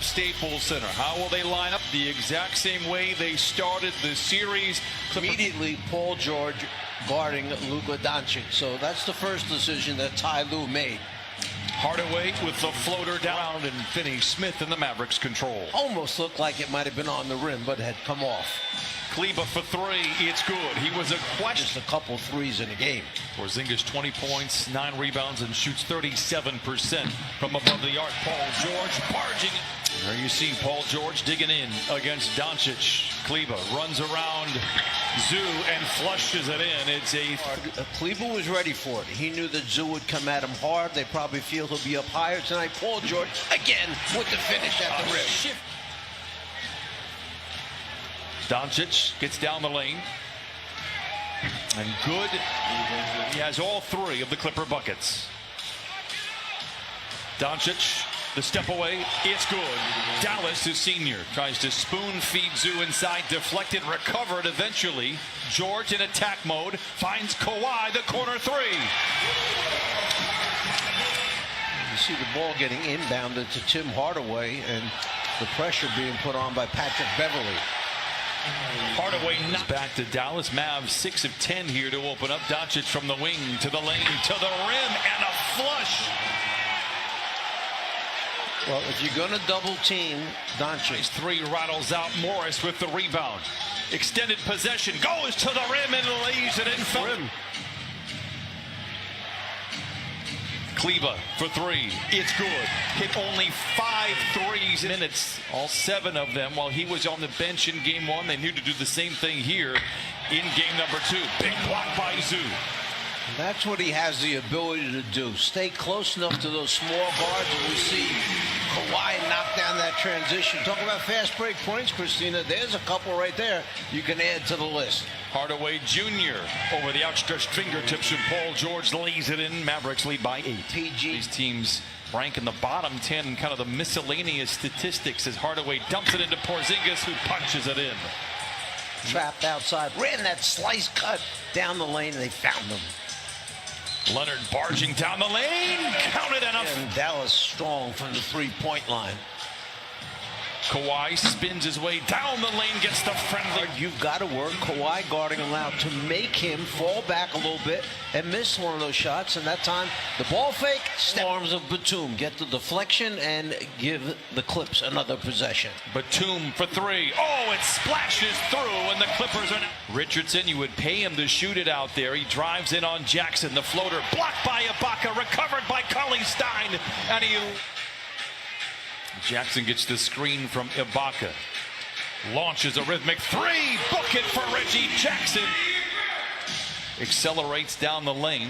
up Staples Center. How will they line up? The exact same way they started the series. Immediately, Paul George guarding Luka Doncic. So that's the first decision that Ty Lue made. Hardaway with the floater down, and Finney Smith in the Mavericks control. Almost looked like it might have been on the rim, but had come off. Kleba for three. It's good. He was a question. Just a couple threes in a game. Porzingis 20 points, 9 rebounds, and shoots 37% from above the arc. Paul George barging. There you see Paul George digging in against Doncic. Kleba runs around Zoo and flushes it in. It's a... Kleba was ready for it. He knew that Zoo would come at him hard. They probably feel he'll be up higher tonight. Paul George, again, with the finish at the rim. Doncic gets down the lane. And good. He has all 3 of the Clipper buckets. Doncic, the step away. It's good. Dallas, his senior, tries to spoon feed Zoo inside. Deflected, recovered eventually. George in attack mode. Finds Kawhi, the corner 3. You see the ball getting inbounded to Tim Hardaway and the pressure being put on by Patrick Beverly. Hardaway knocks back to Dallas. Mavs 6 of 10 here to open up. Doncic from the wing to the lane to the rim and a flush. Well, if you're going to double team Doncic, 3 rattles out. Morris with the rebound. Extended possession, goes to the rim and lays it in. Rim. Kleba for 3. It's good. Hit only 5 threes minutes. All 7 of them while he was on the bench in game 1. They knew to do the same thing here in game number 2. Big block by Zoo. That's what he has the ability to do. Stay close enough to those small guards, and we see Kawhi knock down that transition. Talk about fast break points, Christina. There's a couple right there you can add to the list. Hardaway Jr. over the outstretched fingertips of Paul George lays it in. Mavericks lead by 8. PG. These teams rank in the bottom 10 in kind of the miscellaneous statistics as Hardaway dumps it into Porzingis, who punches it in. Trapped outside, ran that slice cut down the lane, and they found him. Leonard barging down the lane, counted enough. And Dallas strong from the 3-point line. Kawhi spins his way down the lane, gets the friendly. You've got to work Kawhi guarding him out to make him fall back a little bit and miss one of those shots. And that time, the ball fake, arms of Batum. Get the deflection and give the Clips another possession. Batum for 3. Oh, it splashes through, and the Clippers are now. Richardson, you would pay him to shoot it out there. He drives in on Jackson. The floater blocked by Ibaka, recovered by Cauley-Stein, and he... Jackson gets the screen from Ibaka. Launches a rhythmic 3. Book it for Reggie Jackson. Accelerates down the lane.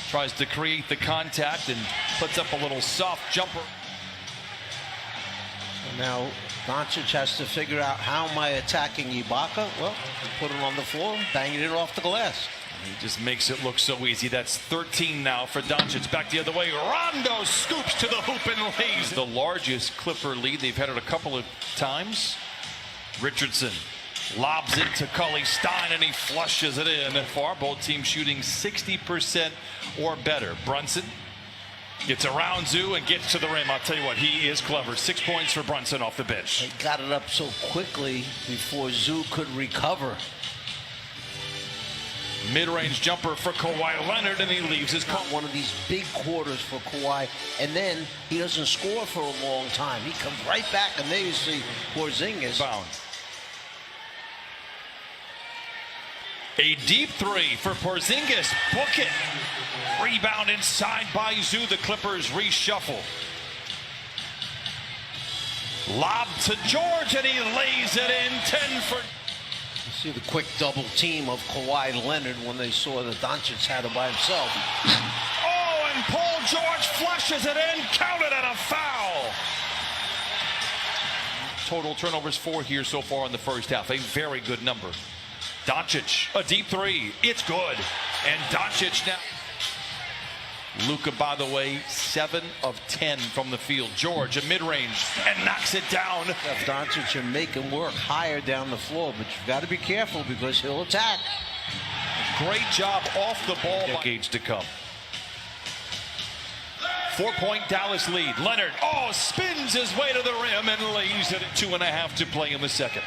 Tries to create the contact and puts up a little soft jumper. And now Doncic has to figure out, how am I attacking Ibaka? Well, put him on the floor, banging it off the glass. He just makes it look so easy. That's 13 now for Doncic. Back the other way. Rondo scoops to the hoop and lays. The largest Clipper lead. They've had it a couple of times. Richardson lobs it to Cauley-Stein, and he flushes it in. And far, both teams shooting 60% or better. Brunson gets around Zoo and gets to the rim. I'll tell you what, he is clever. 6 points for Brunson off the bench. They got it up so quickly before Zoo could recover. Mid-range jumper for Kawhi Leonard, and he leaves his one of these big quarters for Kawhi, and then he doesn't score for a long time. He comes right back, and there you see Porzingis. Bound. A deep 3 for Porzingis. Book it. Rebound inside by Zoo. The Clippers reshuffle. Lob to George, and he lays it in. 10 for... See the quick double team of Kawhi Leonard when they saw that Doncic had it by himself. Oh, and Paul George flushes it in, counted, and a foul. Total turnovers 4 here so far in the first half. A very good number. Doncic, a deep 3. It's good. And Doncic now. Luka, by the way, 7 of 10 from the field. George, a mid-range, and knocks it down. Doncic and make him work higher down the floor, but you've got to be careful because he'll attack. Great job off the ball. Decades to come. 4-point Dallas lead. Leonard, spins his way to the rim and lays it at 2.5 to play in the second.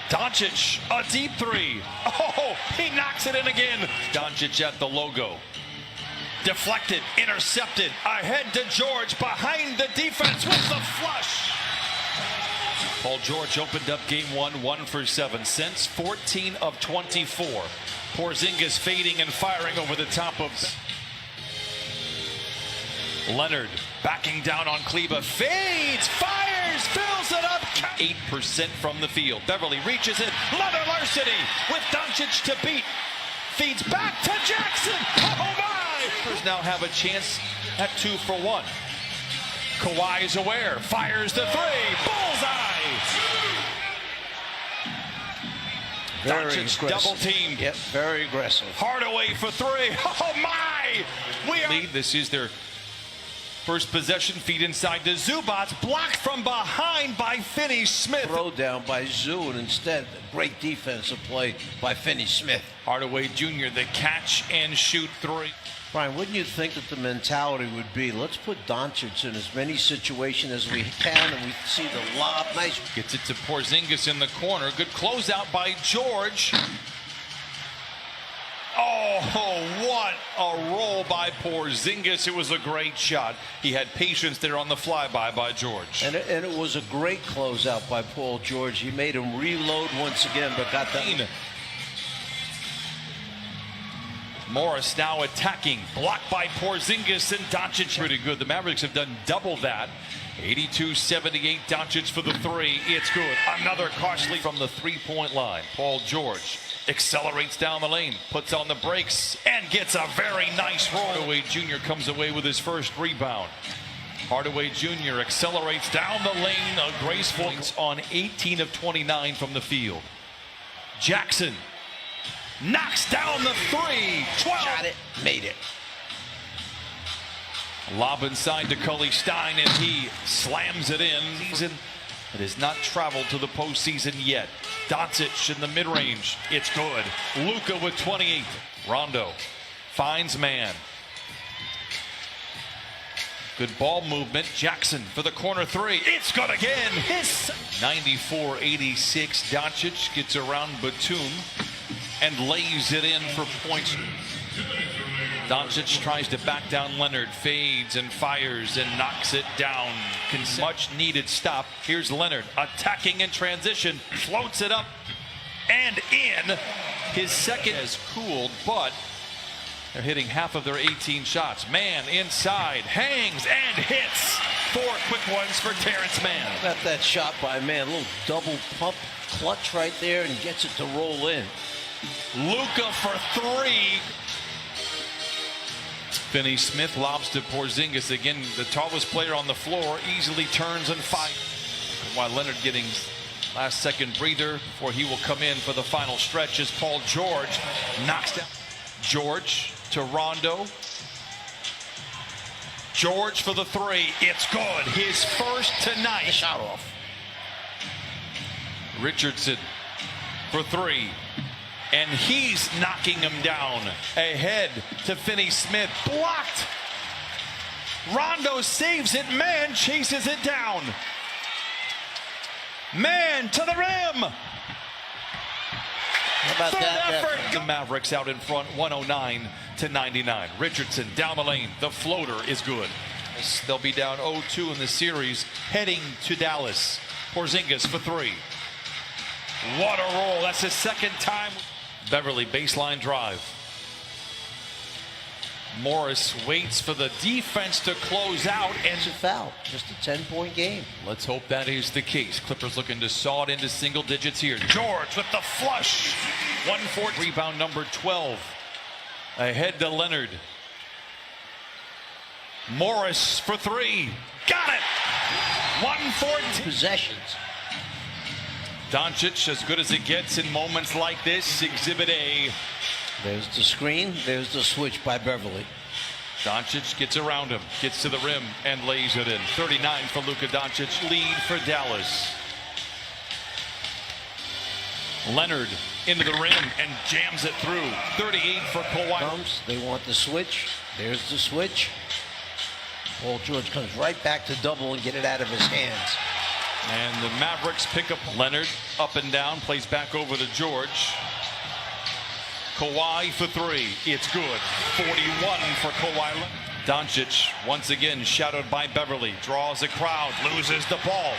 Doncic, a deep three. He knocks it in again. Doncic at the logo. Deflected, intercepted, ahead to George, behind the defense with the flush. Paul George opened up game 1 for 7 since 14 of 24. Porzingis fading and firing over the top of Leonard, backing down on Kleba, fades, fires, fills it up. 8% from the field. Beverly reaches it, leather larceny with Doncic to beat. Feeds back to Jackson. Oh my! Clippers now have a chance at 2 for 1. Kawhi is aware, fires the three, bullseye. Doncic double teamed. Yep, very aggressive. Hardaway for 3. Oh my! This is their first possession. Feed inside to Zubats, blocked from behind by Finney-Smith. Throw down by Zoo, and instead, great defensive play by Finney-Smith. Hardaway Jr., the catch and shoot 3. Brian, wouldn't you think that the mentality would be, let's put Doncic in as many situations as we can, and we see the lob. Nice. Gets it to Porzingis in the corner. Good closeout by George. What a roll by Porzingis. It was a great shot. He had patience there on the flyby by George. And it was a great closeout by Paul George. He made him reload once again, but got that. Morris now attacking, blocked by Porzingis, and Doncic pretty good. The Mavericks have done double that. 82-78, Doncic for the 3. It's good. Another costly from the 3-point line. Paul George accelerates down the lane, puts on the brakes, and gets a very nice roll. Hardaway Jr. comes away with his first rebound. Hardaway Jr. accelerates down the lane, a graceful on 18 of 29 from the field. Jackson knocks down the 3. 12. Shot it, made it. Lob inside to Cully Stein, and he slams it in. Season that has not traveled to the postseason yet. Doncic in the mid-range. It's good. Luka with 28. Rondo finds man. Good ball movement. Jackson for the corner 3. It's good again. His 94-86. Doncic gets around Batum and lays it in for points. Doncic tries to back down Leonard, fades and fires and knocks it down. Much needed stop. Here's Leonard attacking in transition, floats it up and in. His second has cooled, but they're hitting half of their 18 shots. Man inside, hangs and hits. 4 quick ones for Terrence Mann. Got that shot by Mann, a little double pump clutch right there, and gets it to roll in. Luka for 3. Finney-Smith lobs to Porzingis. Again, the tallest player on the floor, easily turns and fires. While Leonard getting last-second breather before he will come in for the final stretch as Paul George knocks down. George to Rondo. George for the 3. It's good. His first tonight. Shot off. Richardson for 3. And he's knocking him down. Ahead to Finney-Smith. Blocked. Rondo saves it. Mann chases it down. Mann to the rim. How about Third that effort. The Mavericks out in front, 109-99. Richardson down the lane. The floater is good. They'll be down 0-2 in the series, heading to Dallas. Porzingis for 3. What a roll. That's his second time. Beverly baseline drive. Morris waits for the defense to close out, and it's a foul. Just a 10-point game. Let's hope that is the case. Clippers looking to saw it into single digits here. George with the flush. 1-4 rebound number 12. Ahead to Leonard. Morris for 3. Got it. 1-14 possessions. Doncic as good as it gets in moments like this. Exhibit A. There's the screen. There's the switch by Beverly. Doncic gets around him, gets to the rim, and lays it in. 39 for Luka Doncic. Lead for Dallas. Leonard into the rim and jams it through. 38 for Kawhi. They want the switch. There's the switch. Paul George comes right back to double and get it out of his hands. And the Mavericks pick up Leonard up and down, plays back over to George. Kawhi for three. It's good. 41 for Kawhi. Doncic once again shadowed by Beverly. Draws a crowd. Loses the ball.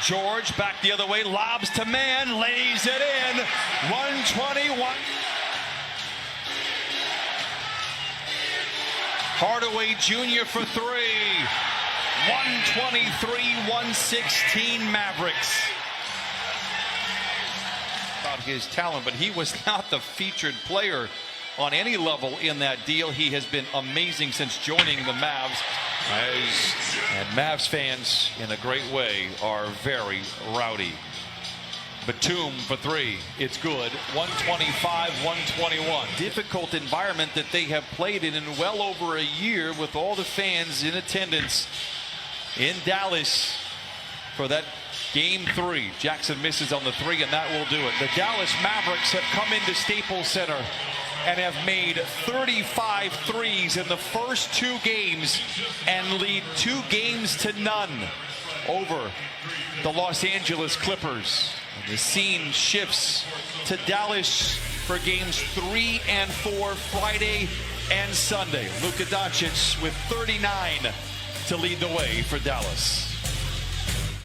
George back the other way. Lobs to man. Lays it in. 121. Hardaway Jr. for three. 123-116 Mavericks. About his talent, but he was not the featured player on any level in that deal. He has been amazing since joining the Mavs. And Mavs fans, in a great way, are very rowdy. Batum for three. It's good. 125-121. Difficult environment that they have played in well over a year, with all the fans in attendance in Dallas for that game 3. Jackson misses on the 3, and that will do it. The Dallas Mavericks have come into Staples Center and have made 35 threes in the first 2 games and lead 2 games to none over the Los Angeles Clippers. And the scene shifts to Dallas for games 3 and 4 Friday and Sunday. Luka Doncic with 39 to lead the way for Dallas.